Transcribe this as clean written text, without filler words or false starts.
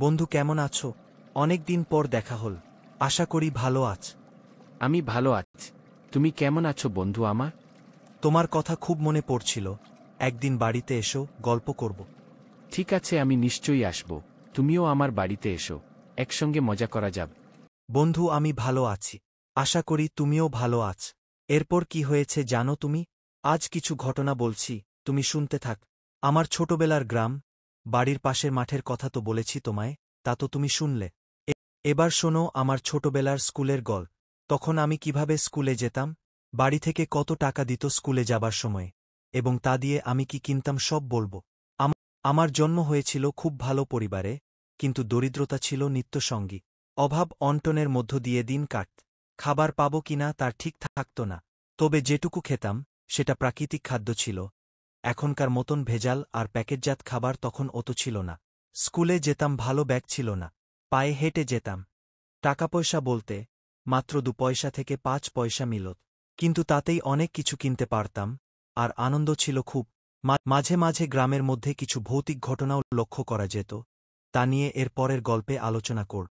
বন্ধু কেমন আছো? অনেক দিন পর দেখা হল। আশা করি ভালো আছ। আমি ভালো আছি। তুমি কেমন আছো বন্ধু আমার? তোমার কথা খুব মনে পড়ছিল। একদিন বাড়িতে এসো, গল্প করব। ঠিক আছে, আমি নিশ্চয়ই আসব। তুমিও আমার বাড়িতে এসো, একসঙ্গে মজা করা যাবে। বন্ধু আমি ভালো আছি। আশা করি তুমিও ভালো আছ। এরপর কি হয়েছে জানো তুমি? আজ কিছু ঘটনা বলছি, তুমি শুনতে থাক। আমার ছোটবেলার গ্রাম, বাড়ির পাশের মাঠের কথা তো বলেছি তোমায়, তা তো তুমি শুনলে। এবার শোনো আমার ছোটবেলার স্কুলের গল্প। তখন আমি কিভাবে স্কুলে যেতাম, বাড়ি থেকে কত টাকা দিত স্কুলে যাবার সময়, এবং তা দিয়ে আমি কি কিনতাম সব বলবো। আমার জন্ম হয়েছিল খুব ভালো পরিবারে, কিন্তু দরিদ্রতা ছিল নিত্যসঙ্গী। অভাব অনটনের মধ্য দিয়ে দিন কাটত। খাবার পাবো কিনা তার ঠিক থাকত না। তবে যেটুকু খেতাম সেটা প্রাকৃতিক খাদ্য ছিল। এখনকার মতন ভেজাল আর প্যাকেটজাত খাবার তখন অত ছিল না। স্কুলে যেতাম, ভালো ব্যাগ ছিল না, পায়ে হেঁটে যেতাম। টাকা পয়সা বলতে মাত্র 2 পয়সা থেকে 5 পয়সা মিলত, কিন্তু তাতেই অনেক কিছু কিনতে পারতাম, আর আনন্দ ছিল খুব। মাঝে মাঝে গ্রামের মধ্যে কিছু ভৌতিক ঘটনাও লক্ষ্য করা যেত, তা নিয়ে এর পরের গল্পে আলোচনা করব।